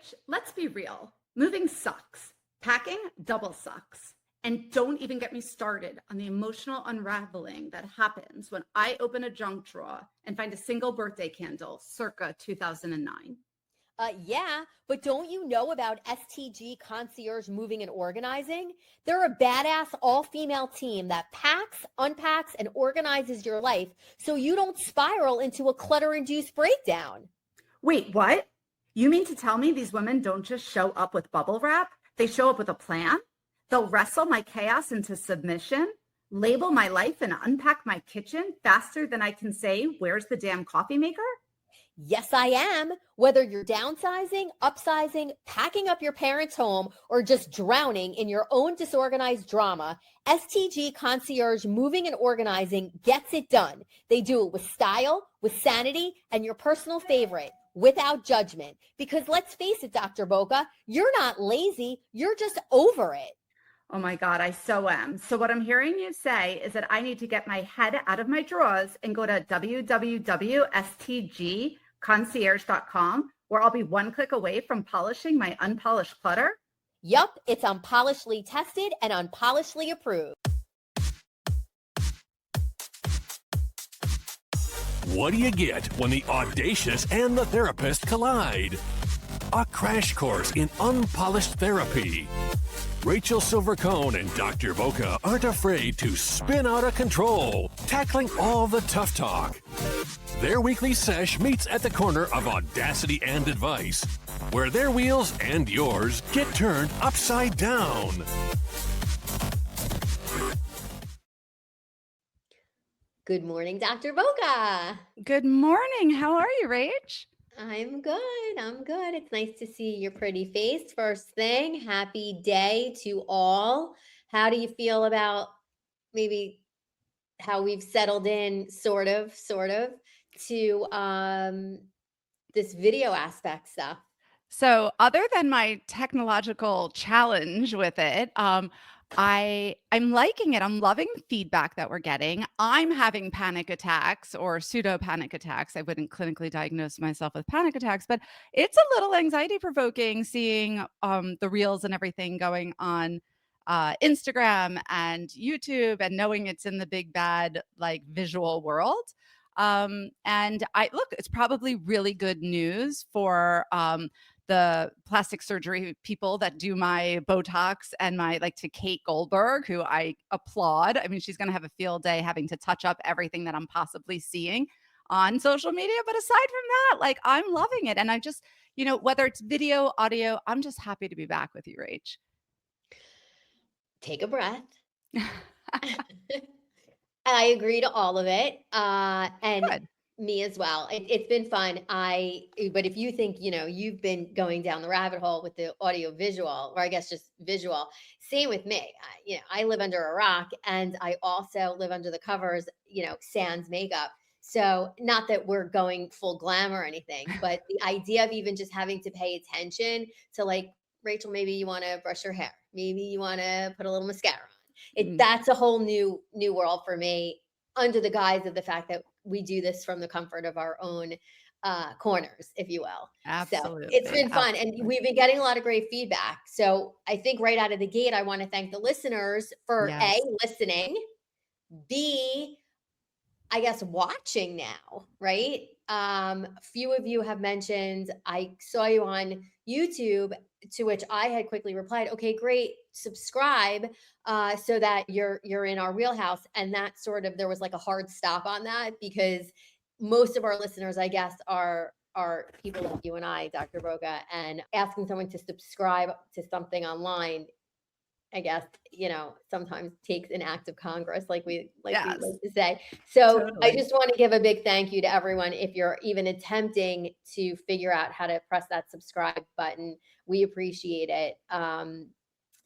Rach, let's be real. Moving sucks. Packing double sucks. And don't even get me started on the emotional unraveling that happens when I open a junk drawer and find a single birthday candle circa 2009. Yeah, but don't you know about STG Concierge Moving and Organizing? They're a badass all-female team that packs, unpacks, and organizes your life so you don't spiral into a clutter-induced breakdown. Wait, what? You mean to tell me these women don't just show up with bubble wrap? They show up with a plan? They'll wrestle my chaos into submission, label my life, and unpack my kitchen faster than I can say, "Where's the damn coffee maker?" Yes, I am. Whether you're downsizing, upsizing, packing up your parents' home, or just drowning in your own disorganized drama, STG Concierge Moving and Organizing gets it done. They do it with style, with sanity, and your personal favorite, without judgment. Because let's face it, Dr. Boca, you're not lazy. You're just over it. Oh my God, I so am. So what I'm hearing you say is that I need to get my head out of my drawers and go to www.stgconcierge.com, where I'll be one click away from polishing my unpolished clutter. Yup, it's unpolishedly tested and unpolishedly approved. What do you get when the audacious and the therapist collide? A crash course in unpolished therapy. Rachel Silver-Cohen and Dr. Boca aren't afraid to spin out of control, tackling all the tough talk. Their weekly sesh meets at the corner of audacity and advice, where their wheels and yours get turned upside down. Good morning, Dr. Boca. Good morning. How are you, Rach? I'm good. I'm good. It's nice to see your pretty face. First thing, happy day to all. How do you feel about maybe how we've settled in sort of to this video aspect stuff? So other than my technological challenge with it, I'm liking it. I'm loving the feedback that we're getting. I'm having panic attacks or pseudo panic attacks. I wouldn't clinically diagnose myself with panic attacks, but it's a little anxiety provoking seeing the reels and everything going on Instagram and YouTube and knowing it's in the big bad like visual world. And I look, it's probably really good news for the plastic surgery people that do my Botox and my like to Kate Goldberg, who I applaud. I mean, she's going to have a field day having to touch up everything that I'm possibly seeing on social media. But aside from that, like I'm loving it. And I just, whether it's video, audio, I'm just happy to be back with you, Rach. Take a breath. I agree to all of it. And Good. Me as well. It's been fun. But if you think, you've been going down the rabbit hole with the audio visual, or I guess just visual, same with me. I live under a rock and I also live under the covers, sans makeup. So not that we're going full glam or anything, but the idea of even just having to pay attention to like, Rachel, maybe you want to brush your hair. Maybe you want to put a little mascara on. That's a whole new world for me, under the guise of the fact that we do this from the comfort of our own corners, if you will. Absolutely. So it's been fun. And we've been getting a lot of great feedback. So I think right out of the gate, I want to thank the listeners for Yes. A, listening, B, I guess watching now, right? Few of you have mentioned, I saw you on YouTube, to which I had quickly replied, okay, great, subscribe so that you're in our wheelhouse. And that sort of, there was like a hard stop on that because most of our listeners, I guess, are people like you and I, Dr. Boca, and asking someone to subscribe to something online, I guess, sometimes takes an act of Congress, like we like to say. So Totally. I just want to give a big thank you to everyone. If you're even attempting to figure out how to press that subscribe button, we appreciate it.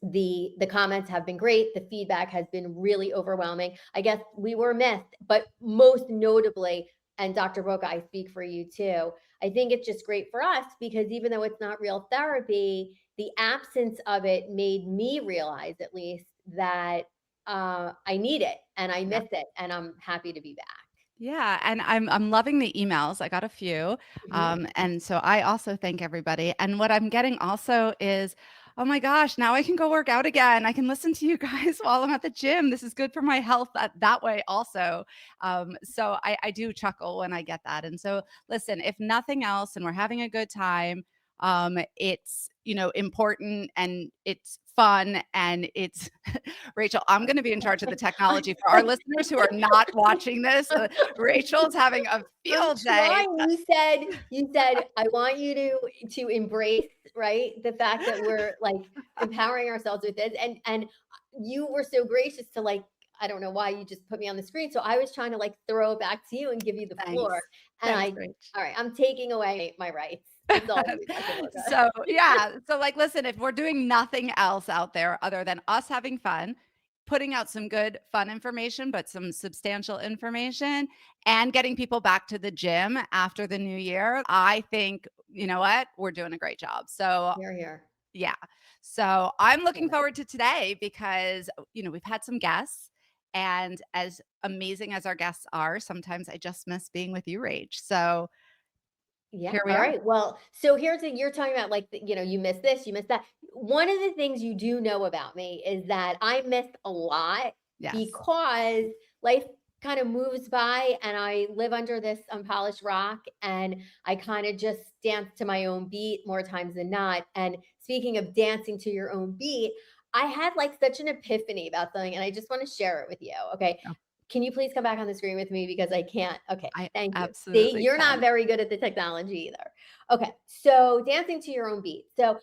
The comments have been great. The feedback has been really overwhelming. I guess we were missed, but most notably, and Dr. Boca, I speak for you too, I think it's just great for us because even though it's not real therapy, the absence of it made me realize at least that I need it and I miss it, and I'm happy to be back. Yeah, and I'm loving the emails. I got a few. Mhm. And so I also thank everybody. And what I'm getting also is, oh my gosh, now I can go work out again. I can listen to you guys while I'm at the gym. This is good for my health that way also. So I do chuckle when I get that. And so listen, if nothing else, and we're having a good time, it's important and it's fun and it's Rachel, I'm going to be in charge of the technology for our listeners who are not watching this. Rachel's having a I'm field day. trying. You said I want you to embrace, right? The fact that we're like empowering ourselves with this. And you were so gracious to like, I don't know why you just put me on the screen. So I was trying to like throw it back to you and give you the Thanks. floor. And Thanks, Rach. all right, I'm taking away my rights. It's all you, Dr. Boca. So yeah, so like listen, if we're doing nothing else out there other than us having fun, putting out some good fun information, but some substantial information, and getting people back to the gym after the new year, I think, you know what, we're doing a great job. So Here, here. yeah. So I'm Love looking it. forward to today because, we've had some guests. And as amazing as our guests are, sometimes I just miss being with you, Rach. So Yeah. here we All are. right. Well, so here's the you're talking about like, you miss this, you miss that. One of the things you do know about me is that I miss a lot Yes. because life kind of moves by and I live under this unpolished rock and I kind of just dance to my own beat more times than not. And speaking of dancing to your own beat, I had like such an epiphany about something and I just want to share it with you. Okay. Oh, Can you please come back on the screen with me because I can't? Okay, I thank you. See, absolutely you're not can. very good at the technology either. Okay, so dancing to your own beat. So,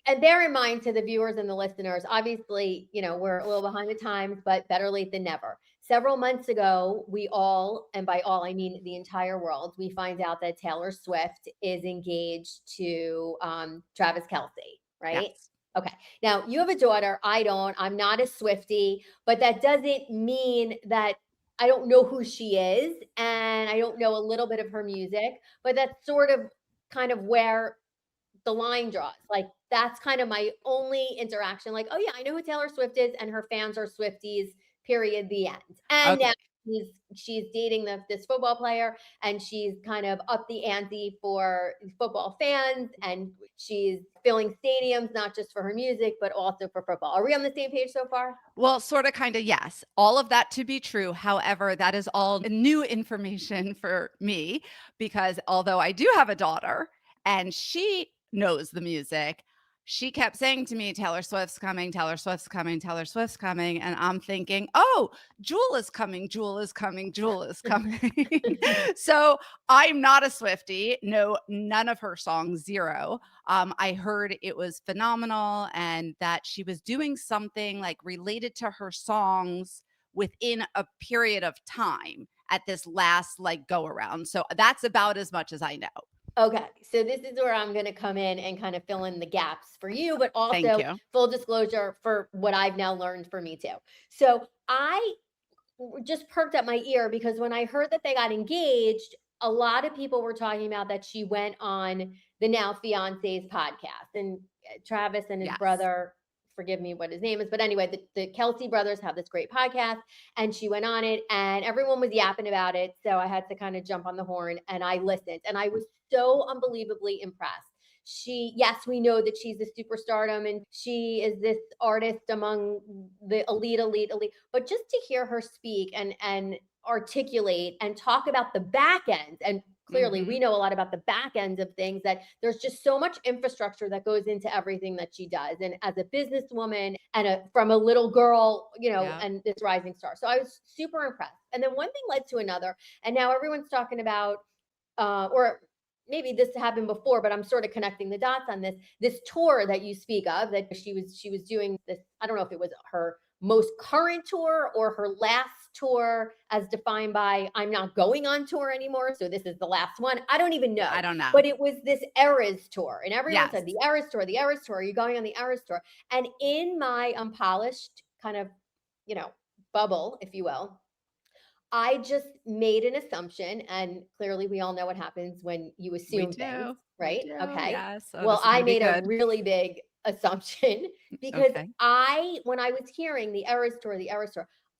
and bear in mind to the viewers and the listeners, obviously, we're a little behind the times, but better late than never. Several months ago, we all, and by all, I mean the entire world, we find out that Taylor Swift is engaged to Travis Kelsey, right? Yes. Okay. Now, you have a daughter. I don't. I'm not a Swiftie, but that doesn't mean that I don't know who she is and I don't know a little bit of her music, but that's sort of kind of where the line draws. Like that's kind of my only interaction. Like, oh yeah, I know who Taylor Swift is, and her fans are Swifties. Period. The end. And now Okay. she's dating this football player, and she's kind of up the ante for football fans, and she's filling stadiums not just for her music but also for football. Are we on the same page so far? Well, sort of, kind of, yes. All of that to be true. However, that is all new information for me because although I do have a daughter and she knows the music, she kept saying to me, Taylor Swift's coming, Taylor Swift's coming, Taylor Swift's coming. And I'm thinking, oh, Jewel is coming, Jewel is coming, Jewel is coming. So I'm not a Swiftie. No, none of her songs, zero. I heard it was phenomenal and that she was doing something like related to her songs within a period of time at this last like go around. So that's about as much as I know. Okay, so this is where I'm going to come in and kind of fill in the gaps for you, but Thank also you. full disclosure for what I've now learned for me too. So I just perked up my ear because when I heard that they got engaged, a lot of people were talking about that she went on the now fiance's podcast, and Travis and his Yes. brother, forgive me what his name is, but anyway, the Kelsey brothers have this great podcast, and she went on it, and everyone was yapping about it. So I had to kind of jump on the horn, and I listened, and I was so unbelievably impressed. Yes, we know that she's a superstardom and she is this artist among the elite, but just to hear her speak and articulate and talk about the back end, and clearly we Mhm. know a lot about the back end of things, that there's just so much infrastructure that goes into everything that she does, and as a businesswoman and from a little girl, Yeah. and this rising star. So I was super impressed, and then one thing led to another, and now everyone's talking about or maybe this happened before, but I'm sort of connecting the dots on this tour that you speak of, that she was doing this. I don't know if it was her most current tour or her last tour as defined by I'm not going on tour anymore, so this is the last one. I don't even I know. don't know. But it was this Eras tour, and everyone Yes. said the Eras tour, the Eras tour. Are you going on the Eras tour? And in my unpolished kind of, bubble, if you will, I just made an assumption, and clearly we all know what happens when you We assume things, do. We right? do. Okay. Yes. Oh, Well, this is I going to be made a good. really big assumption because Okay. when I was hearing the Eras tour,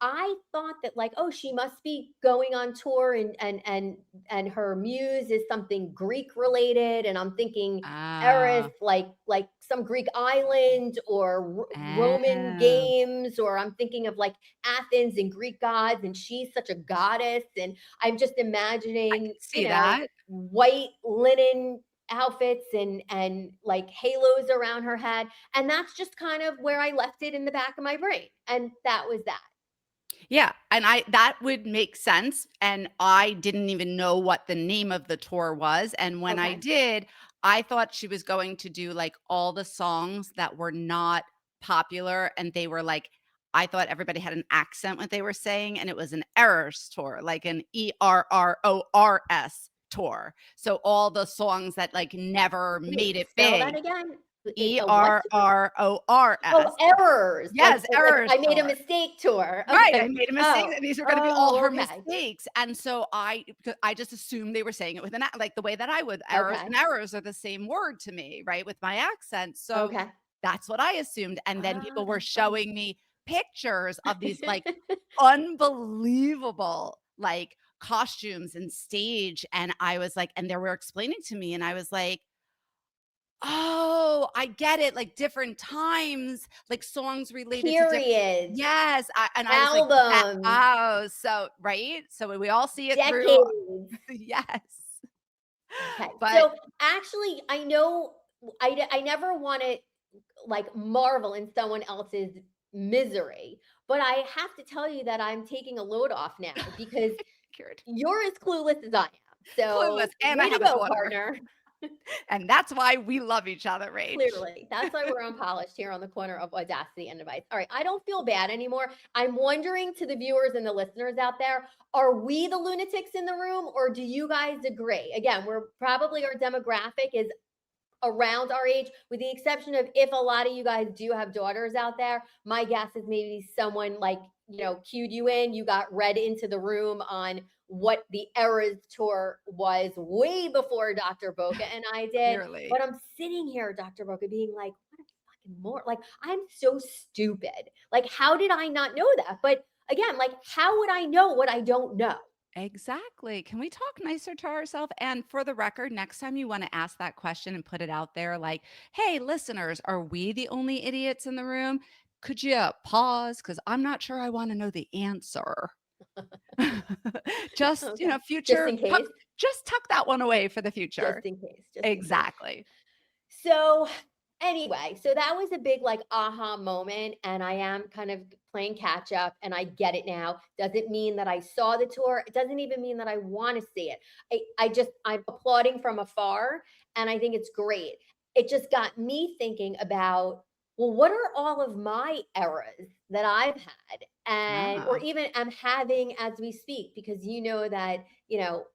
I thought that like, oh, she must be going on tour and her muse is something Greek related. And I'm thinking Eris, Oh, like some Greek island or Roman oh, games, or I'm thinking of like Athens and Greek gods, and she's such a goddess. And I'm just I can imagining, see that. white linen outfits and like halos around her head. And that's just kind of where I left it in the back of my brain. And that was that. Yeah, and that would make sense, and I didn't even know what the name of the tour was, and when I Okay. did, I thought she was going to do, like, all the songs that were not popular, and they were, like I thought everybody had an accent what they were saying, and it was an errors tour, like an ERRORS tour. So all the songs that, like, never made Wait, it spell that big. again. A what? ERRORS. Oh, errors. Yes, Like errors I made a tour. mistake tour. Right, I Okay. made a mistake, Oh. and these are gonna be all Oh, her okay. mistakes, and so because I just assumed they were saying it with an a like, the way that I would. Errors Okay. and errors are the same word to me, right, with my accent, so Okay. that's what I assumed, and then Oh, people were that's funny. showing me pictures of these, like, unbelievable, like, costumes and stage, and I was like and they were explaining to me, and I was like, "Oh, I get it, like, different times, like, songs related to different." Periods, Yes, I was like, "That." albums, Oh, so right? So we all see it through. decades. Yes. Okay. But So actually, I know I never want to like marvel in someone else's misery, but I have to tell you that I'm taking a load off now because cured. you're as clueless as I am. Clueless, So and I way to have a go, daughter, partner. and that's why we love each other, Rach. Clearly. That's why we're unpolished here on the corner of Audacity and Advice. All right. I don't feel bad anymore. I'm wondering to the viewers and the listeners out there, are we the lunatics in the room or do you guys agree? Again, we're probably our demographic is around our age, with the exception of if a lot of you guys do have daughters out there. My guess is maybe someone like, cued you in, you got read into the room on what the Eras tour was way before Dr. Boca and I did. Clearly. But I'm sitting here, Dr. Boca, being like, what a fucking more like, I'm so stupid. Like, how did I not know that? But again, like, how would I know what I don't know? Exactly. Can we talk nicer to ourselves? And for the record, next time you want to ask that question and put it out there, like, hey, listeners, are we the only idiots in the room? Could you pause? Because I'm not sure I want to know the answer. Just, Okay. Just future, in case, just tuck that one away for the just future. in case, just in case. Exactly. So anyway, so that was a big like aha moment. And I am kind of playing catch up and I get it now. Doesn't mean that I saw the tour. It doesn't even mean that I want to see it. I'm applauding from afar and I think it's great. It just got me thinking about, well, what are all of my eras that I've had and or Ah, even am having as we speak? Because you know that,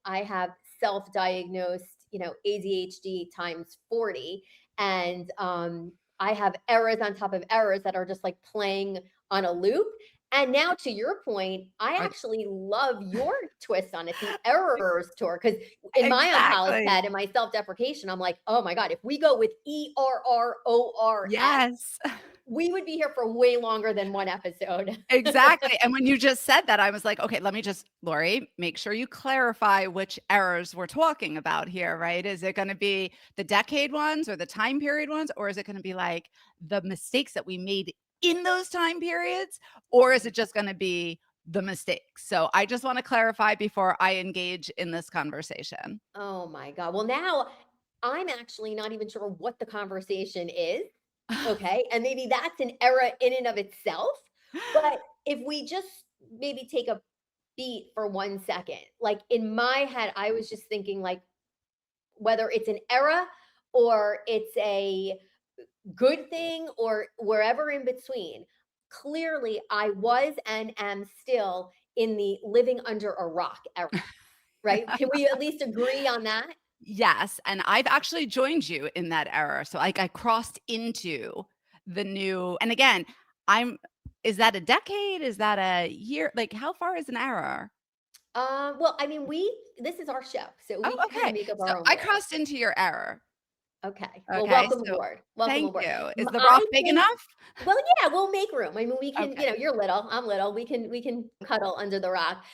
I have self-diagnosed, ADHD times 40 and I have errors on top of errors that are just like playing on a loop. And now, to your point, I are actually love your twist on it, the errors tour. Because in my unpolished exactly. head and my self deprecation, I'm like, oh my God, if we go with ERRORS, Yes. we would be here for way longer than one episode. Exactly, and when you just said that, I was like, "Okay, let me just Lori, make sure you clarify which errors we're talking about here, right? Is it gonna be the decade ones or the time period ones, or is it gonna be, like, the mistakes that we made in those time periods, or is it just gonna be the mistakes?" So, I just wanna clarify before I engage in this conversation. Oh my God. Well, now I'm actually not even sure what the conversation is. Okay. And maybe that's an era in and of itself. But if we just maybe take a beat for 1 second, like in my head, I was just thinking, like, whether it's an era or it's a good thing or wherever in between, clearly I was and am still in the living under a rock era, right? Can we at least agree on that? Yes, and I've actually joined you in that era. So, like, I crossed into the new and again, I'm is that a decade? Is that a year? Like, how far is an era? Well, I mean, this is our show, so Oh, we kind of okay. make up So, our own I rules. crossed into your era. Okay. Well, Okay, welcome so aboard. Welcome thank aboard. you. Is the rock I big think, enough? well, yeah, we'll make room. I mean, we can, Okay. you're little, I'm little. We can cuddle under the rock.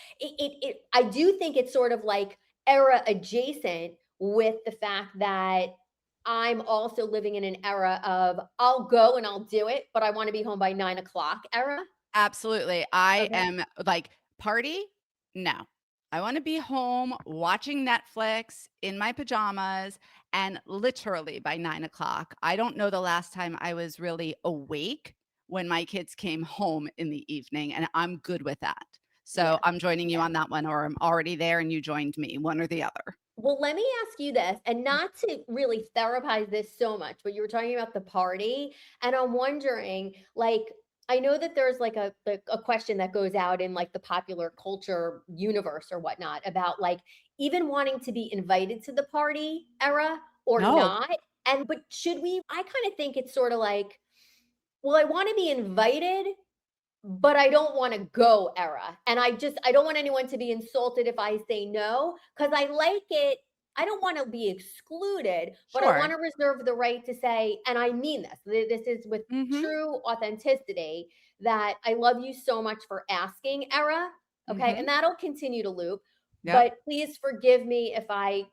I do think it's sort of like era adjacent with the fact that I'm also living in an era of I'll go and I'll do it, but I want to be home by 9 o'clock era. Absolutely. I Okay. am like, party? No. I want to be home watching Netflix in my pajamas and literally by 9 o'clock. I don't know the last time I was really awake when my kids came home in the evening, and I'm good with that. So Yeah. I'm joining you Yeah. on that one, or I'm already there and you joined me, one or the other. Well, let me ask you this, and not to really therapize this so much, but you were talking about the party, and I'm wondering, like, I know that there's like a question that goes out in like the popular culture universe or whatnot about like even wanting to be invited to the party era or No, not. And but should we? I kind of think it's sort of like, well, I want to be invited, but I don't want to go era. And I don't want anyone to be insulted if I say no cuz I like it. I don't want to be excluded, but I want sure. to reserve the right to say, and I mean this. This is with Mhm. true authenticity that I love you so much for asking era, okay? Mhm. And that'll continue to loop, Yep. but please forgive me if I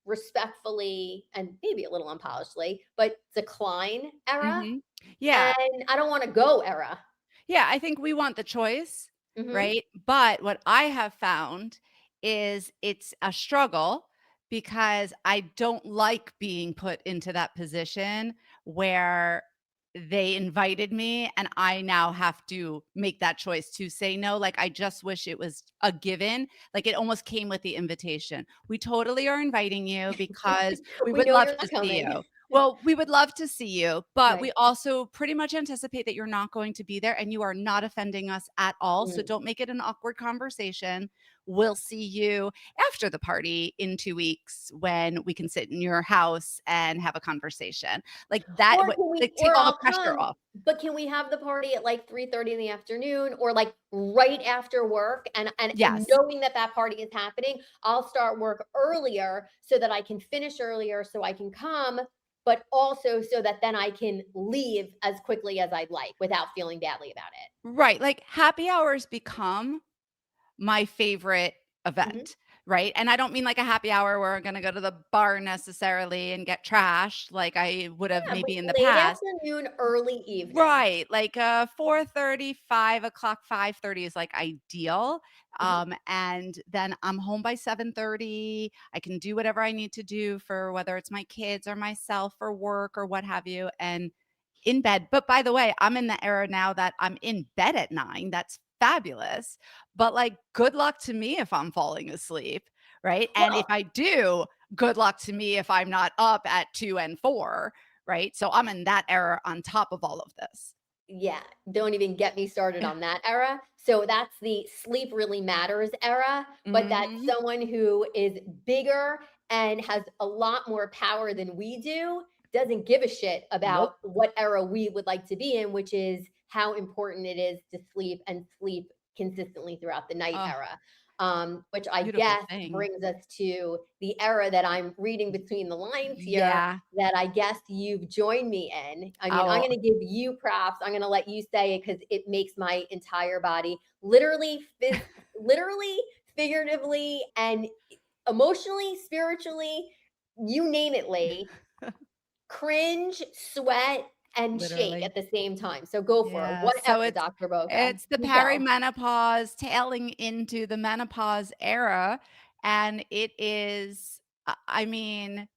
respectfully and maybe a little unpolishedly, but decline era, Mhm. Yeah. and I don't want to go era. Yeah, I think we want the choice, Mhm. right? But what I have found is it's a struggle because I don't like being put into that position where they invited me and I now have to make that choice to say no. Like, I just wish it was a given. Like, it almost came with the invitation. We totally are inviting you because we We would know love you're to not see coming. you. Well, we would love to see you, but we Right. also pretty much anticipate that you're not going to be there and you are not offending us at all. So Mm. don't make it an awkward conversation. We'll see you after the party in 2 weeks when we can sit in your house and have a conversation. Like that, Or can we like, take or all the I'll pressure come, off. but can we have the party at like 3:30 in the afternoon or like right after work and Yes. knowing that that party is happening, I'll start work earlier so that I can finish earlier so I can come, but also so that then I can leave as quickly as I'd like without feeling badly about it. Right. Like, happy hours become my favorite Mhm. event, right? And I don't mean like a happy hour where we're gonna go to the bar necessarily and get trashed like I would have Yeah, but maybe in the late past. afternoon, early evening. Right, like, 4:30, 5 o'clock, 5:30 is, like, ideal, Mhm. and then I'm home by 7:30. I can do whatever I need to do for whether it's my kids or myself or work or what have you, and in bed. But by the way, I'm in the era now that I'm in bed at 9. That's fabulous, but, like, good luck to me if I'm falling asleep, right? And if Well, I do, good luck to me if I'm not up at 2 and 4, right? So I'm in that era on top of all of this. yeah, don't even get me started on that era. So that's the sleep really matters era, but that's Mhm. someone who is bigger and has a lot more power than we do, doesn't give a shit about Nope. what era we would like to be in, which is how important it is to sleep and sleep consistently throughout the night Oh, era. Which I beautiful guess thing. brings us to the era that I'm reading between the lines here Yeah. that I guess you've joined me in. I mean, I'm Oh, going to give you props. I'm going to let you say it because it makes my entire body literally, literally, figuratively, and emotionally, spiritually, you name it, Lee, cringe, sweat, and shake literally. at the same time. So go for it. Yeah, so Whatever, Dr. Boca. it's the You go. perimenopause tailing into the menopause era, and it is, I mean,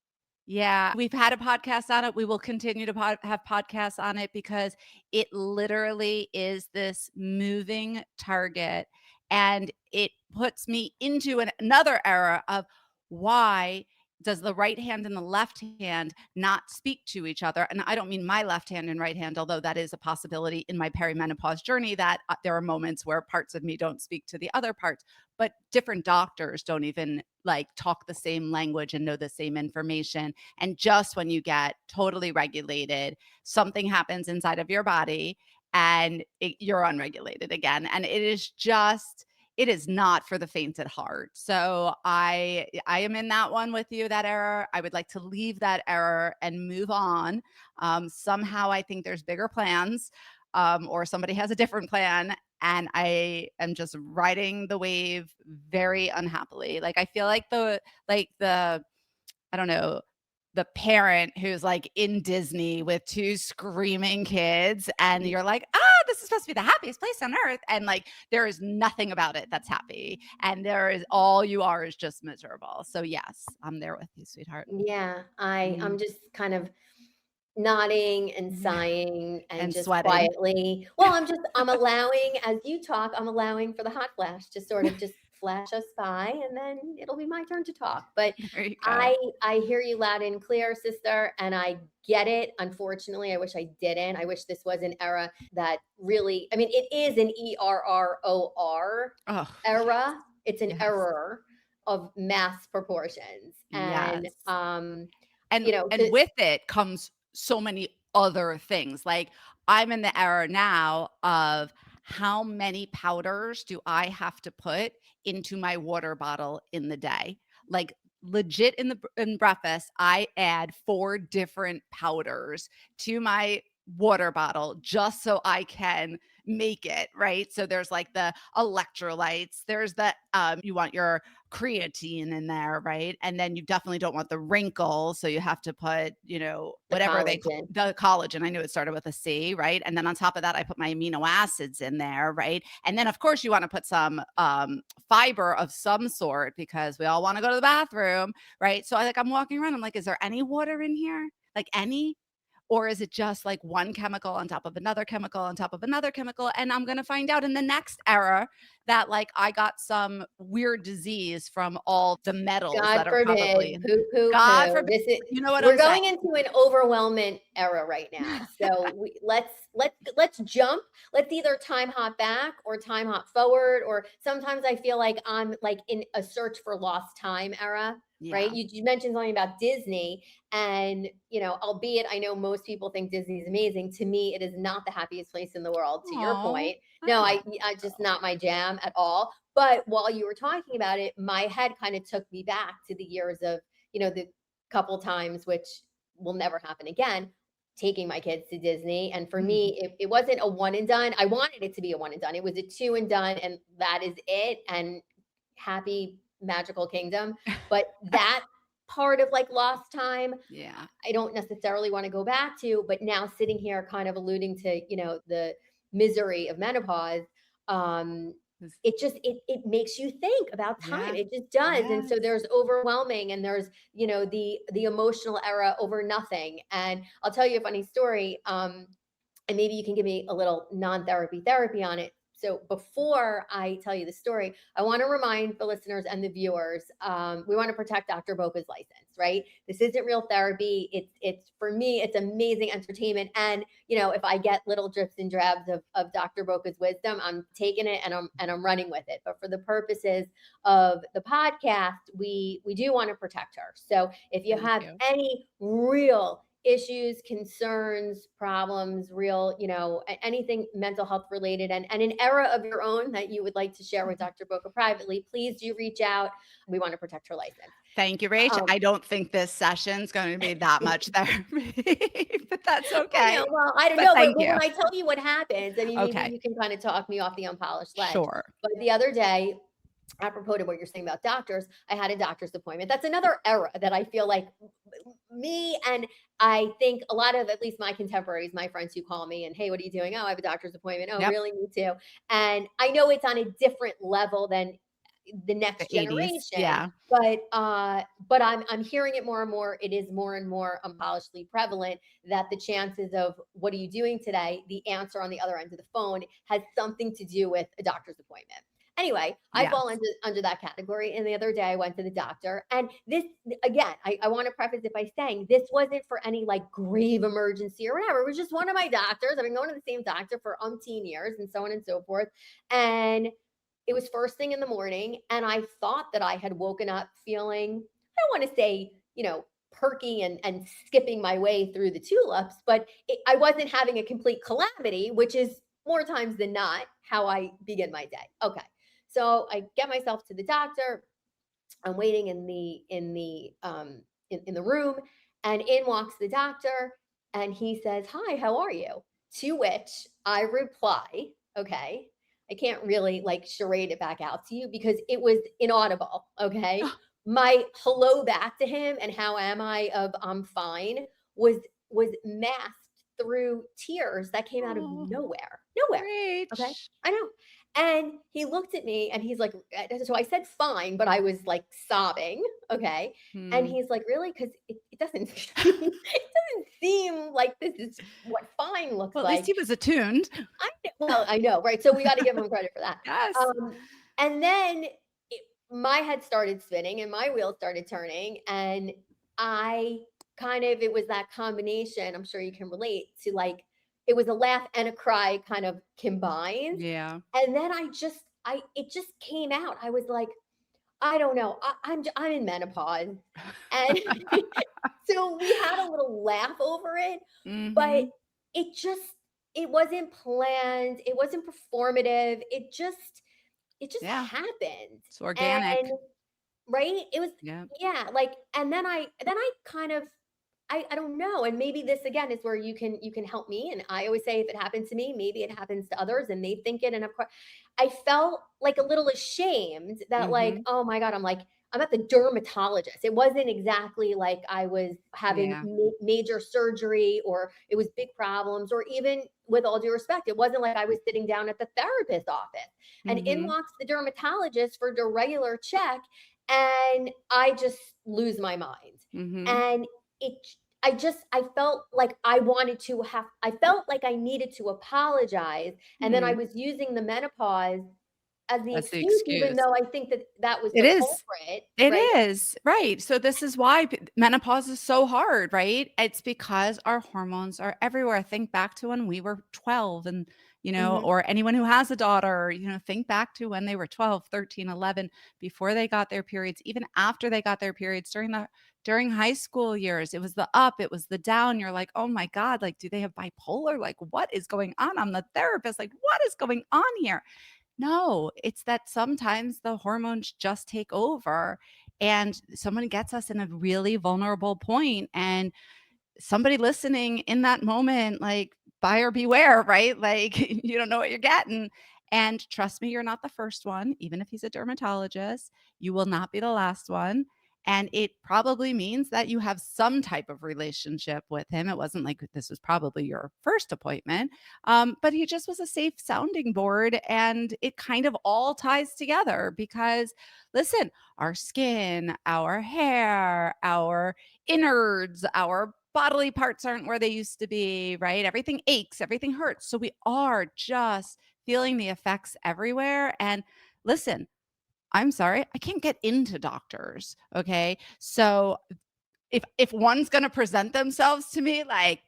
yeah, we've had a podcast on it. We will continue to have podcasts on it because it literally is this moving target. And it puts me into another era of why does the right hand and the left hand not speak to each other? And I don't mean my left hand and right hand, although that is a possibility in my perimenopause journey that there are moments where parts of me don't speak to the other parts, but different doctors don't even like talk the same language and know the same information. And just when you get totally regulated, something happens inside of your body and you're unregulated again. And it is just, it is not for the faint at heart. So I am in that one with you, that error. I would like to leave that error and move on. Somehow I think there's bigger plans, or somebody has a different plan. And I am just riding the wave very unhappily. Like I feel like the I don't know, the parent who's like in Disney with two screaming kids, and you're like, this is supposed to be the happiest place on earth. And like, there is nothing about it that's happy. And all you are is just miserable. So, yes, I'm there with you, sweetheart. Yeah, I'm just kind of nodding and sighing and And just sweating. quietly. Well, I'm allowing, as you talk, I'm allowing for the hot flash to sort of just flash us by, and then it'll be my turn to talk. But There you go. I hear you loud and clear, sister, and I get it. Unfortunately, I wish I didn't. I wish this was an era that really, I mean, it is an ERROR Oh, era. It's an yes. error of mass proportions. And Yes. you know, And with it comes so many other things. Like I'm in the era now of how many powders do I have to put into my water bottle in the day? Like legit in breakfast, I add 4 different powders to my water bottle just so I can make it, right? So there's like the electrolytes, there's the you want your creatine in there, right? And then you definitely don't want the wrinkles, so you have to put, whatever they call collagen. the collagen. I knew it started with a C, right? And then on top of that, I put my amino acids in there, right? And then of course you want to put some fiber of some sort because we all want to go to the bathroom, right? So I'm walking around, I'm like, is there any water in here? Like any? Or is it just like one chemical on top of another chemical on top of another chemical? And I'm going to find out in the next era that like I got some weird disease from all the metals God that are probably forbid. in. Poo, poo, God poo. forbid. This is You know what we're I'm saying? going into an overwhelming era right now. So let's jump. Let's either time hop back or time hop forward. Or sometimes I feel like I'm like in a search for lost time era. Right. Yeah. You mentioned something about Disney, and albeit I know most people think Disney is amazing. To me, it is not the happiest place in the world. To your Aw, point, no, I I just not my jam at all. But while you were talking about it, my head kind of took me back to the years of, the couple times, which will never happen again, taking my kids to Disney. And for me, it wasn't a one and done. I wanted it to be a one and done. It was a 2 and done, and that is it. And happy magical kingdom. But that part of like lost time, Yeah. I don't necessarily want to go back to. But now sitting here kind of alluding to, the misery of menopause, it makes you think about time. Yeah. It just does. And so Yes. there's overwhelming, and there's, the emotional era over nothing. And I'll tell you a funny story. And maybe you can give me a little therapy on it. So before I tell you the story, I want to remind the listeners and the viewers, we want to protect Dr. Boca's license, right? This isn't real therapy. It's for me, it's amazing entertainment. And if I get little drips and drabs of Dr. Boca's wisdom, I'm taking it and I'm running with it. But for the purposes of the podcast, we do want to protect her. So if you Thank have you. any real issues, concerns, problems, real, anything mental health related, and an era of your own that you would like to share with Dr. Boca privately, please do reach out. We want to protect her license. Thank you, Rach. I don't think this session's going to be that much therapy, but that's okay. Well, I don't But know, thank but you. when I tell you what happens, I mean, maybe Okay. you can kind of talk me off the unpolished ledge. Sure. But the other day, apropos to what you're saying about doctors, I had a doctor's appointment. That's another era that I feel like me, and I think a lot of, at least my contemporaries, my friends who call me and, hey, what are you doing? Oh, I have a doctor's appointment. Oh, Yep. really? Me too. And I know it's on a different level than the next The 80s. generation. Yeah. But I'm hearing it more and more. It is more and more unpolishedly prevalent that the chances of what are you doing today, the answer on the other end of the phone has something to do with a doctor's appointment. Anyway, I Yes. fall under that category. And the other day I went to the doctor, and this, again, I want to preface it by saying this wasn't for any like grave emergency or whatever. It was just one of my doctors. I've been going to the same doctor for umpteen years and so on and so forth. And it was first thing in the morning. And I thought that I had woken up feeling, I don't want to say, perky and skipping my way through the tulips, but I wasn't having a complete calamity, which is more times than not how I begin my day. Okay. So I get myself to the doctor. I'm waiting in the room, and in walks the doctor, and he says, "Hi, how are you?" To which I reply, "Okay." I can't really like charade it back out to you because it was inaudible. Okay. My hello back to him and how am I of I'm fine was masked through tears that came out of Oh, nowhere. Nowhere. Okay. Rach. I know. And he looked at me and he's like, so I said fine, but I was like sobbing. Okay. And Hmm. he's like, really? Because it doesn't seem, it doesn't seem like this is what fine looks Well, at least like. he was attuned. Well, I know, right? So we got to give him credit for that. Yes. And then my head started spinning and my wheels started turning. And I it was that combination, I'm sure you can relate to like, it was a laugh and a cry kind of combined. Yeah. And then it just came out. I was like, I don't know. I'm in menopause. And so we had a little laugh over it, but Hmm. it just, it wasn't planned. It wasn't performative. It just Yeah. happened. It's organic. And right? It was, Yeah. yeah, like, and then I kind of, I don't know. And maybe this again is where you can help me. And I always say if it happens to me, maybe it happens to others and they think it. And of course, I felt like a little ashamed that like, Hmm. oh my God, I'm at the dermatologist. It wasn't exactly like I was having Yeah. major surgery or it was big problems, or even with all due respect, it wasn't like I was sitting down at the therapist's office and in Hmm. walks the dermatologist for the regular check. And I just lose my mind. Hmm. And it I felt like I felt like I needed to apologize. And then I Hmm. was using the menopause as the That's the excuse, even excuse. though I think that that was It the is. culprit, It right? is, right. So this is why menopause is so hard, right? It's because our hormones are everywhere. Think back to when we were 12 and, Mhm. or anyone who has a daughter, think back to when they were 12, 13, 11, before they got their periods, even after they got their periods during high school years. It was the up, it was the down. You're like, "Oh my God, like do they have bipolar? Like what is going on?" I'm the therapist. Like what is going on here? No, it's that sometimes the hormones just take over and someone gets us in a really vulnerable point, and somebody listening in that moment, like, buyer beware, right? Like, you don't know what you're getting. And trust me, you're not the first one, even if he's a dermatologist. You will not be the last one. And it probably means that you have some type of relationship with him. It wasn't like this was probably your first appointment, but he just was a safe sounding board. And it kind of all ties together because, listen, our skin, our hair, our innards, our bodily parts aren't where they used to be, right? Everything aches, everything hurts. So we are just feeling the effects everywhere. And listen, I'm sorry, I can't get into doctors. Okay. So if one's going to present themselves to me like,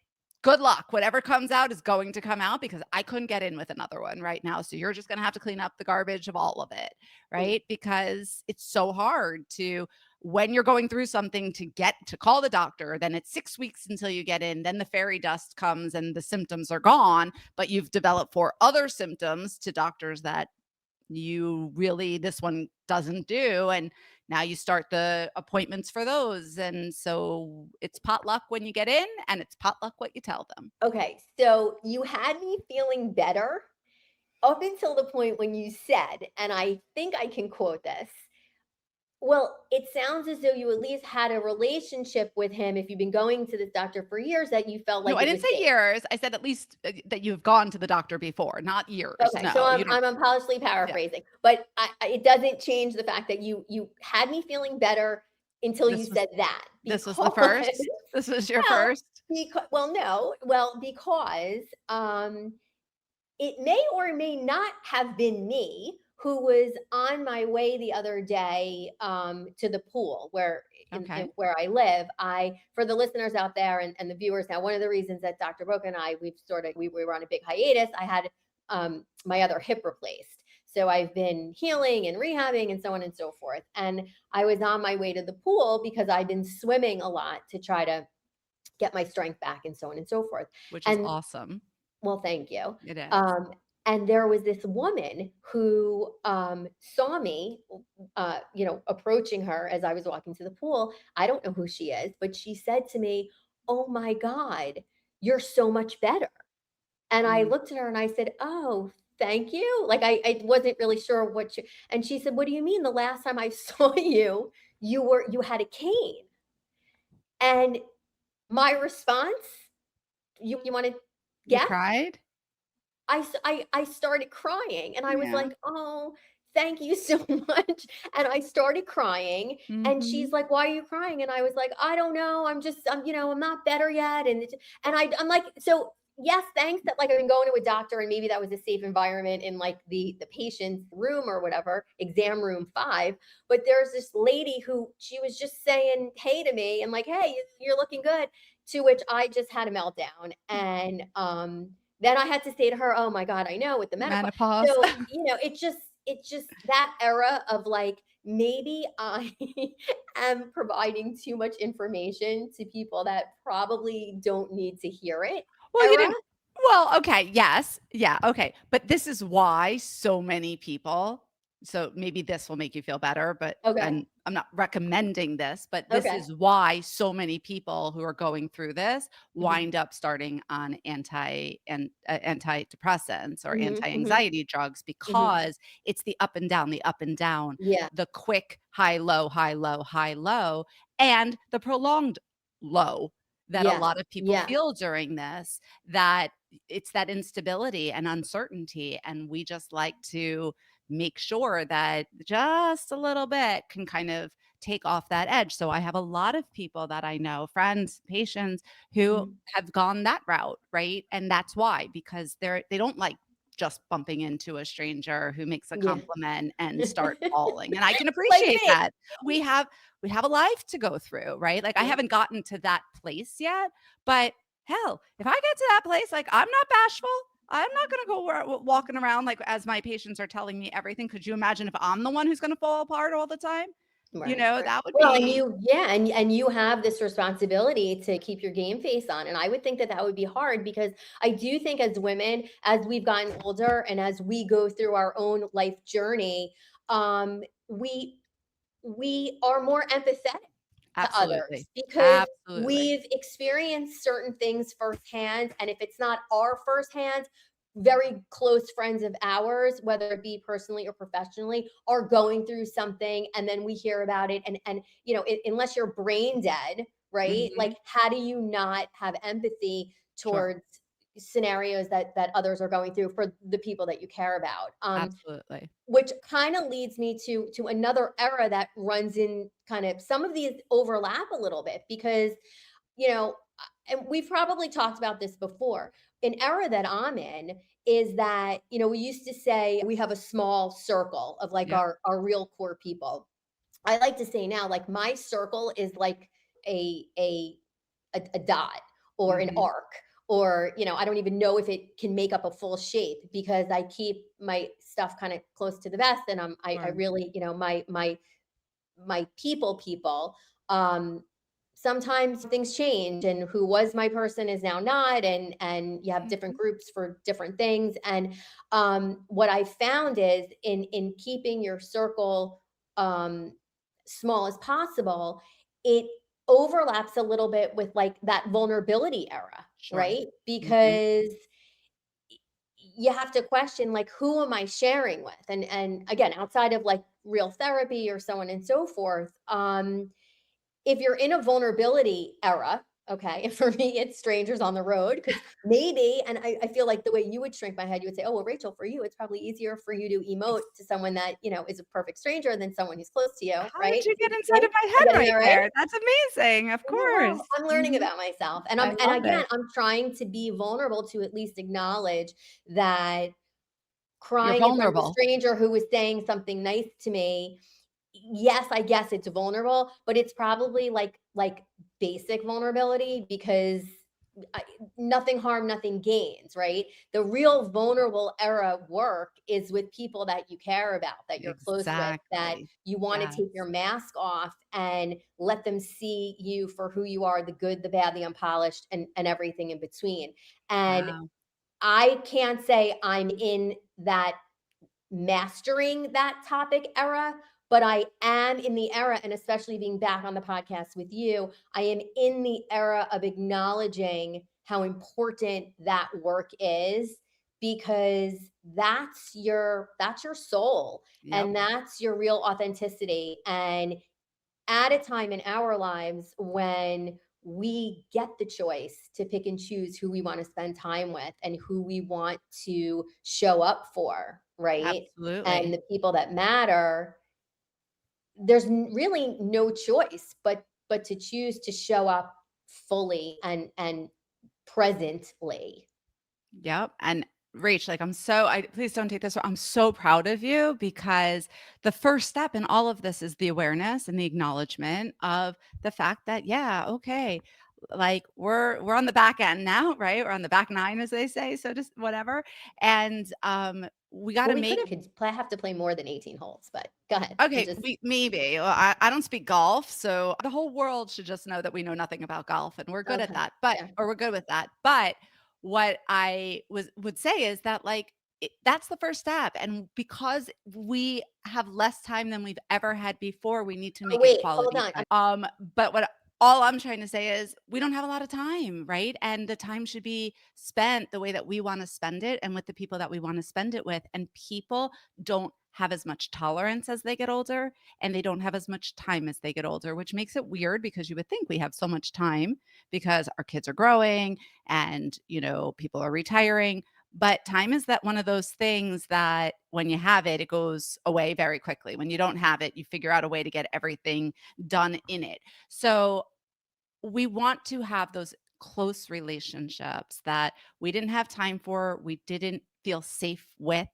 good luck, whatever comes out is going to come out, because I couldn't get in with another one right now. So you're just going to have to clean up the garbage of all of it, Mm. right? Because it's so hard to, when you're going through something, to get to call the doctor, then it's 6 weeks until you get in, then the fairy dust comes and the symptoms are gone, but you've developed 4 other symptoms to doctors that you really, this one doesn't do. And now you start the appointments for those. And so it's potluck when you get in, and it's potluck what you tell them. Okay, so you had me feeling better up until the point when you said, and I think I can quote this. Well, it sounds as though you at least had a relationship with him if you've been going to this doctor for years that you felt No, like I it didn't was say safe. years. I said at least that you've gone to the doctor before, not years. Okay, so No, you don't. I'm unpolishedly Yeah. paraphrasing, but it doesn't change the fact that you had me feeling better until you This was said that this was the because first. This was your well, first. no, well, because it may or may not have been me who was on my way the other day to the pool where Okay. where I live. For the listeners out there and the viewers now, one of the reasons that Dr. Boca and I we were on a big hiatus. I had my other hip replaced. So I've been healing and rehabbing and so on and so forth. And I was on my way to the pool because I'd been swimming a lot to try to get my strength back and so on and so forth. Which is And awesome. well, thank you. It is. Um, And there was this woman who saw me, approaching her as I was walking to the pool. I don't know who she is, but she said to me, "Oh my God, you're so much better." And I Mm. looked at her and I said, "Oh, thank you." Like I wasn't really sure and she said, "What do you mean? The last time I saw you, you had a cane." And my response, you want to You guess? cried? I started crying and I was Yeah. like, "Oh, thank you so much." And I started crying and she's Mhm. like, "Why are you crying?" And I was like, "I don't know. I'm not better yet." I'm like, so yes, thanks that like I've been going to a doctor and maybe that was a safe environment in like the patient's room or whatever, exam room 5. But there's this lady who she was just saying hey to me and like, "Hey, you're looking good." To which I just had a meltdown. And then I had to say to her, "Oh my God, I know with the menopause." Menopause. So, it's just that era of like, maybe I am providing too much information to people that probably don't need to hear it Well, you era. didn't well, okay, yes. Yeah, okay. But this is why so many people so maybe this will make you feel better, but Okay. and I'm not recommending this, but this Okay. is why so many people who are going through this Mhm. wind up starting on antidepressants or Mhm. Mhm. anti-anxiety drugs Mhm. because it's the up and down, Yeah. the quick high, low, high, low, high, low, and the prolonged low that a Yeah. lot of people Yeah. feel during this that it's that instability and uncertainty and we just like to make sure that just a little bit can kind of take off that edge. So I have a lot of people that I know, friends, patients who Mhm. have gone that route, right? And that's why because they don't like just bumping into a stranger who makes a Yeah. compliment and start bawling. And I can Like appreciate me. that. We have we have a life to go through, right? Like I Yeah. haven't gotten to that place yet, but hell, if I get to that place, like I'm not bashful. I'm not going to go walking around like as my patients are telling me everything. Could you imagine if I'm the one who's going to fall apart all the time? You Right, know, right. that would Well, and be you yeah, and you have this responsibility to keep your game face on, and I would think that that would be hard because I do think as women, as we've gotten older and as we go through our own life journey, um, we we are more empathetic to absolutely, others because absolutely. we've experienced certain things firsthand. And if it's not our firsthand, very close friends of ours, whether it be personally or professionally, are going through something. And then we hear about it. Unless you're brain dead, right? Like, Mhm. how do you not have empathy Sure. towards scenarios that others are going through for the people that you care about? Absolutely. Which kind of leads me to another era that runs in kind of some of these overlap a little bit because and we've probably talked about this before. An era that I'm in is that we used to say we have a small circle of like Yep. our real core people. I like to say now, like my circle is like a a a dot or an Mhm. arc, or I don't even know if it can make up a full shape because I keep my stuff kind of close to the vest. And I Sure. really, my people, um sometimes things change, and who was my person is now not, and you have different Mhm. groups for different things. And what I found is in keeping your circle um small as possible, it overlaps a little bit with like that vulnerability era, Sure. right? Mhm. Because you have to question like, who am I sharing with? And again, outside of like real therapy or so on and so forth, if you're in a vulnerability era, okay, and for me, it's strangers on the road because maybe, and I feel like the way you would shrink my head, you would say, "Oh, well, Rachel, for you, it's probably easier for you to emote to someone that is a perfect stranger than someone who's close to you, How did right?" you get inside Right? of my I'm head getting right there, right? there? That's amazing. Of Well, course. I'm learning Mhm. about myself, and I and love again, it. I'm trying to be vulnerable to at least acknowledge that You're crying in front of a vulnerable. stranger who was saying something nice to me, yes, I guess it's vulnerable, but it's probably like basic vulnerability because I, nothing harm, nothing gains, right? The real vulnerable era work is with people that you care about, that you're close with, that Exactly. you want to Yes. take your mask off and let them see you for who you are, the good, the bad, the unpolished, and everything in between. And Wow. I can't say I'm in that mastering that topic era, but I am in the era, and especially being back on the podcast with you, I am in the era of acknowledging how important that work is, because that's your soul, Yep. and that's your real authenticity. And at a time in our lives when we get the choice to pick and choose who we want to spend time with and who we want to show up for, right? And Absolutely. the people that matter, there's really no choice but to choose to show up fully and presently. Yep. And Rach, like I please don't take this. I'm so proud of you because the first step in all of this is the awareness and the acknowledgement of the fact that, yeah, okay, like we're on the back end now, right? We're on the back nine, as they say. So just whatever. And we got Well, to we make. have to play more than 18 holes, but go ahead. Okay, maybe. Well, I don't speak golf, so the whole world should just know that we know nothing about golf, and we're good at Okay. that. But Yeah. or we're good with that. But what I would say is that like that's the first step, and because we have less time than we've ever had before, we need to Oh, make it wait, hold quality on. time. But what all I'm trying to say is we don't have a lot of time, right? And the time should be spent the way that we want to spend it and with the people that we want to spend it with. And people don't have as much tolerance as they get older, and they don't have as much time as they get older, which makes it weird because you would think we have so much time because our kids are growing and, people are retiring. But time is that one of those things that when you have it, it goes away very quickly. When you don't have it, you figure out a way to get everything done in it. So we want to have those close relationships that we didn't have time for, we didn't feel safe with,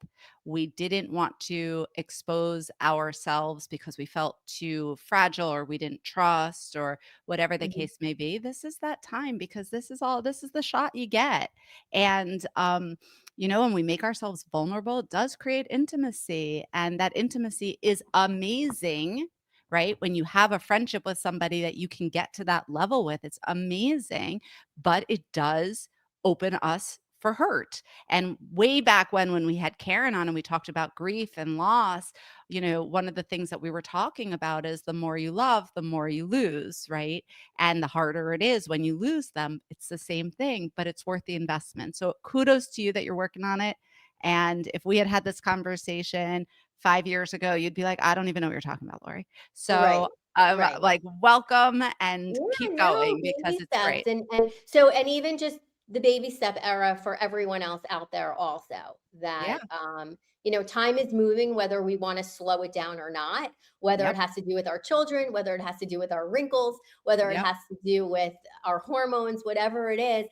we didn't want to expose ourselves because we felt too fragile or we didn't trust or whatever the Mhm. case may be. This is that time because this is the shot you get. And when we make ourselves vulnerable, it does create intimacy, and that intimacy is amazing, right? When you have a friendship with somebody that you can get to that level with, it's amazing, but it does open us for hurt. And way back when we had Karen on and we talked about grief and loss, one of the things that we were talking about is the more you love, the more you lose, right? And the harder it is when you lose them. It's the same thing, but it's worth the investment. So kudos to you that you're working on it. And if we had had this conversation 5 years ago, you'd be like, I don't even know what you're talking about, Lori. Right. So, Right. like, welcome and Yeah, keep no, going because baby it's steps. great. And even just the baby step era for everyone else out there also, Yeah. that time is moving, whether we want to slow it down or not, whether it Yep. has to do with our children, whether it has to do with our wrinkles, whether it Yep. has to do with our hormones, whatever it is,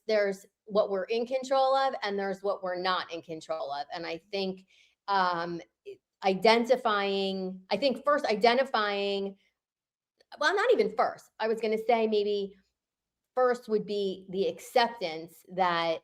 there's what we're in control of and there's what we're not in control of. And I think um first identifying, well, not even first. I was going to say maybe first would be the acceptance that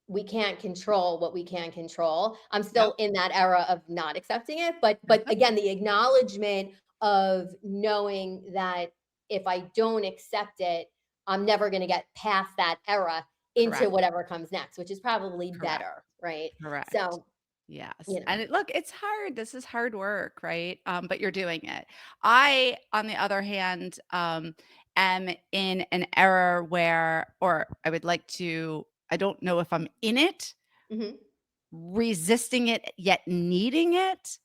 we can't control what we can control. I'm Yep. still in that era of not accepting it, but That's again, okay. the acknowledgement of knowing that if I don't accept it, I'm never going to get past that era into Correct. whatever comes next, which is probably Correct. better, right? Correct. So, Yes. you know. And look, it's hard. This is hard work, right? But you're doing it. I, on the other hand, am in an era where, or I would like to, I don't know if I'm in it, Mhm. resisting it, yet needing it, Mm.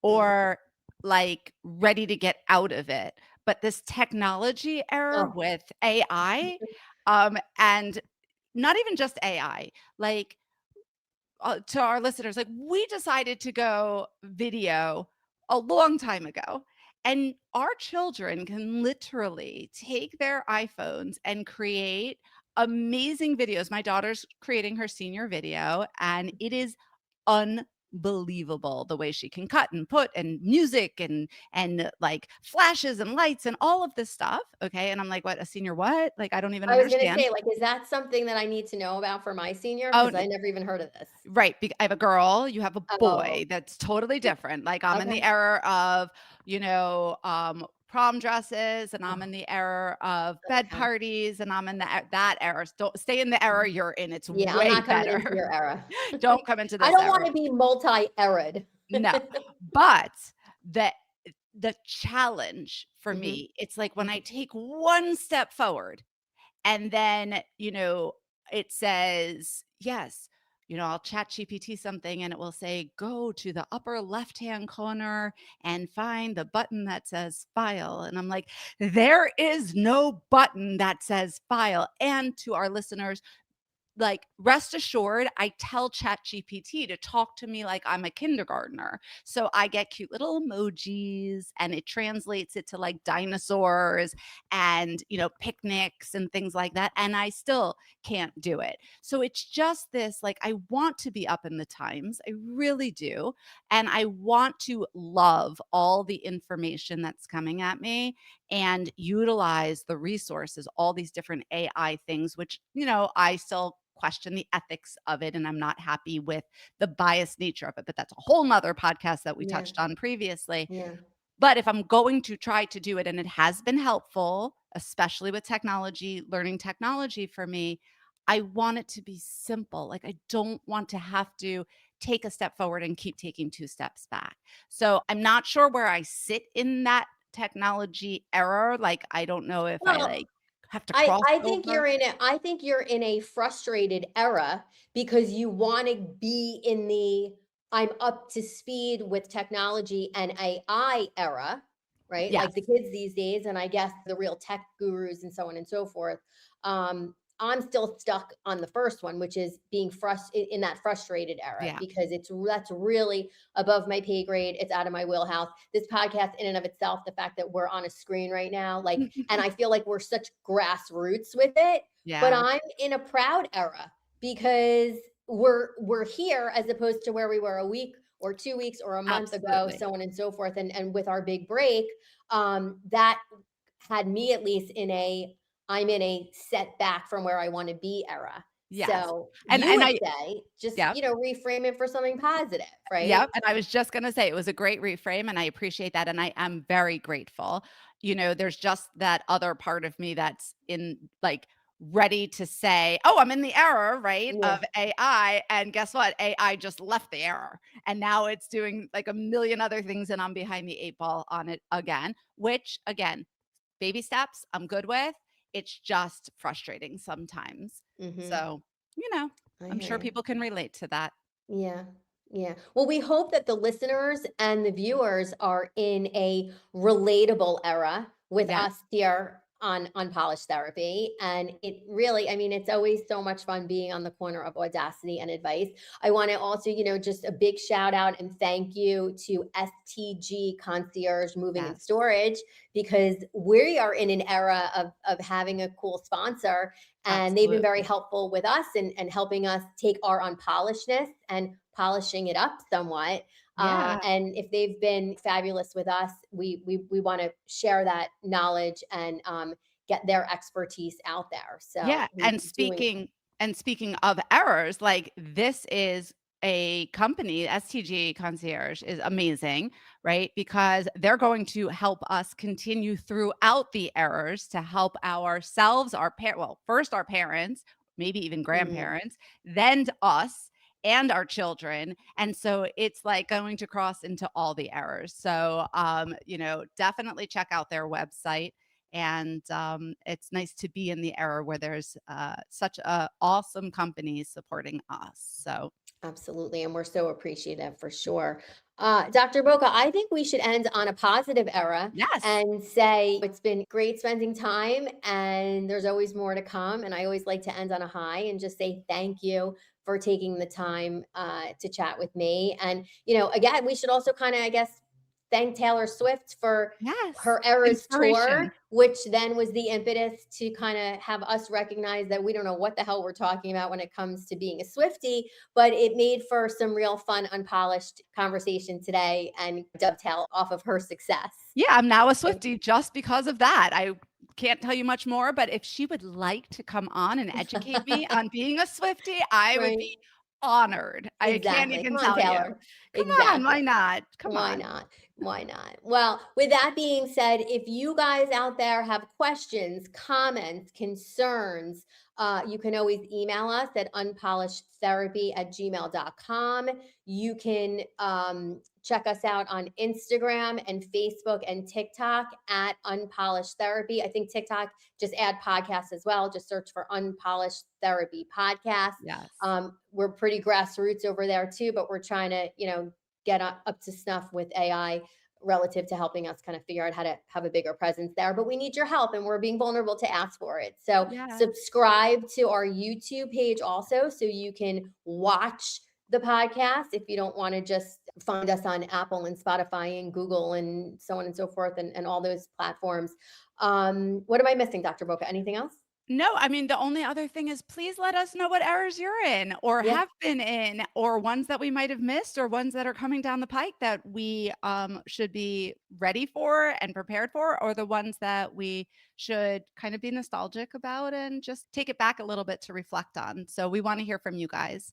or like ready to get out of it. But this technology era Oh. with AI, and not even just AI, like to our listeners, like we decided to go video a long time ago. And our children can literally take their iPhones and create amazing videos. My daughter's creating her senior video, and it is unbelievable the way she can cut and put and music and like flashes and lights and all of this stuff. Okay. And I'm like, what, a senior what? Like, I don't even I was gonna understand. say, like, is that something that I need to know about for my senior? Oh, Because I never even heard of this. right, I have a girl, you have a Oh, boy, that's totally different. Like, I'm in the okay. era of, prom dresses, and I'm in the era of bed Okay. parties, and I'm in that era. Don't stay in the era you're in. It's Yeah, I'm way not coming into better. your era. Don't come into I this don't era. want to be multi-era'd. No. But the the challenge for hmm me, it's like when I take one step forward and then, it says, yes, I'll chat GPT something and it will say, go to the upper left-hand corner and find the button that says file. And I'm like, there is no button that says file. And to our listeners, like, rest assured, I tell ChatGPT to talk to me like I'm a kindergartner. So I get cute little emojis and it translates it to like dinosaurs and, picnics and things like that. And I still can't do it. So it's just this, like, I want to be up in the times. I really do. And I want to love all the information that's coming at me and utilize the resources, all these different AI things, which, I still question the ethics of it. And I'm not happy with the biased nature of it. But that's a whole nother podcast that we Yeah, touched on previously. yeah. But if I'm going to try to do it, and it has been helpful, especially with technology, learning technology for me, I want it to be simple. Like, I don't want to have to take a step forward and keep taking two steps back. So I'm not sure where I sit in that technology era. Like, I don't know if I Well, like have to I cross I think over. you're in a frustrated era because you want to be in the I'm up to speed with technology and AI era, right? Yes. Like the kids these days, and I guess the real tech gurus and so on and so forth. I'm still stuck on the first one, which is being in that frustrated era Yeah. because that's really above my pay grade. It's out of my wheelhouse. This podcast, in and of itself, the fact that we're on a screen right now, like, and I feel like we're such grassroots with it. But Yeah. I'm in a proud era because we're here as opposed to where we were a week or 2 weeks or a month ago, Absolutely. so on and so forth. And with our big break, that had me at least I'm in a setback from where I want to be era. Yes. So And you would I say just, Yep. Reframe it for something positive, right? Yep, and I was just gonna say it was a great reframe, and I appreciate that, and I am very grateful. There's just that other part of me that's like, ready to say, "Oh, I'm in the era, right, Yeah. of AI," and guess what? AI just left the era, and now it's doing, like, a million other things, and I'm behind the 8 ball on it again, which, again, baby steps, I'm good with. It's just frustrating sometimes. hmm So, I I'm hear sure you. people can relate to that. Yeah. Yeah. Well, we hope that the listeners and the viewers are in a relatable era with Yeah. us here on Unpolished Therapy. And it really, I mean, it's always so much fun being on the corner of Audacity and advice. I want to also, just a big shout out and thank you to STG Concierge Moving and Yes. Storage, because we are in an era of having a cool sponsor, and they've been very Absolutely. helpful with us and helping us take our unpolishedness and polishing it up somewhat. Yeah. And if they've been fabulous with us, we want to share that knowledge and get their expertise out there. So Yeah, we doing and speaking of errors, like, this is a company, STG Concierge is amazing, right? Because they're going to help us continue throughout the errors to help ourselves, well, first our parents, maybe even mm, grandparents, then to us and our children. And so it's like going to cross into all the errors. So definitely check out their website. And it's nice to be in the era where there's such a awesome company supporting us. So absolutely, and we're so appreciative for sure. Dr. Boca, I think we should end on a positive era yes, and say it's been great spending time, and there's always more to come. And I always like to end on a high and just say thank you for taking the time to chat with me. And again, we should also kind of, I guess, thank Taylor Swift for yes, her Eras tour, inspiration. which then was the impetus to kind of have us recognize that we don't know what the hell we're talking about when it comes to being a Swiftie, but it made for some real fun, unpolished conversation today and dovetail off of her success. Yeah, I'm now a Swiftie just because of that. I can't tell you much more, but if she would like to come on and educate me on being a Swiftie, I would Right. be honored. I can't Exactly. even Come on, tell you. Taylor. Come on, Exactly. why not? Come Why on. not? Why not? Well, with that being said, if you guys out there have questions, comments, concerns, you can always email us at unpolishedtherapy@gmail.com. You can check us out on Instagram and Facebook and TikTok at Unpolished Therapy. I think TikTok, just add podcasts as well. Just search for Unpolished Therapy Podcast. Yes. We're pretty grassroots over there too, but we're trying to, get up to snuff with AI relative to helping us kind of figure out how to have a bigger presence there. But we need your help and we're being vulnerable to ask for it. So Yeah. subscribe to our YouTube page also so you can watch the podcast if you don't want to just find us on Apple and Spotify and Google and so on and so forth and all those platforms. What am I missing, Dr. Boca? Anything else? No, I mean, the only other thing is please let us know what errors you're in or Yeah. have been in, or ones that we might have missed, or ones that are coming down the pike that we should be ready for and prepared for, or the ones that we should kind of be nostalgic about and just take it back a little bit to reflect on. So we want to hear from you guys.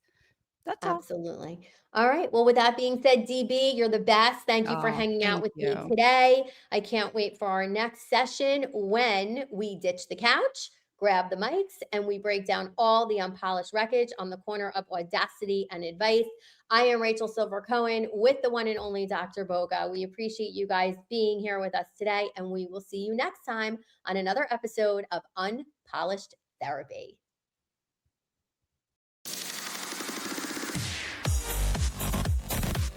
That's all. Absolutely. All right. Well, with that being said, DB, you're the best. Thank you for Oh, hanging out thank with you. me today. I can't wait for our next session when we ditch the couch, grab the mics, and we break down all the unpolished wreckage on the corner of audacity and advice. I am Rachel Silver-Cohen with the one and only Dr. Boga. We appreciate you guys being here with us today, and we will see you next time on another episode of Unpolished Therapy.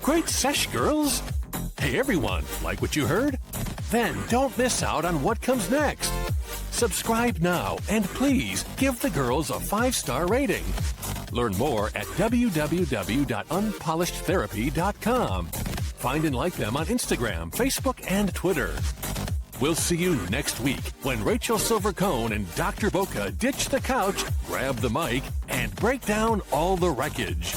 Great sesh, girls! Hey everyone, like what you heard? Then don't miss out on what comes next. Subscribe now and please give the girls a 5-star rating. Learn more at www.unpolishedtherapy.com. Find and like them on Instagram, Facebook, and Twitter. We'll see you next week when Rachel Silver-Cohen and Dr. Boca ditch the couch, grab the mic, and break down all the wreckage.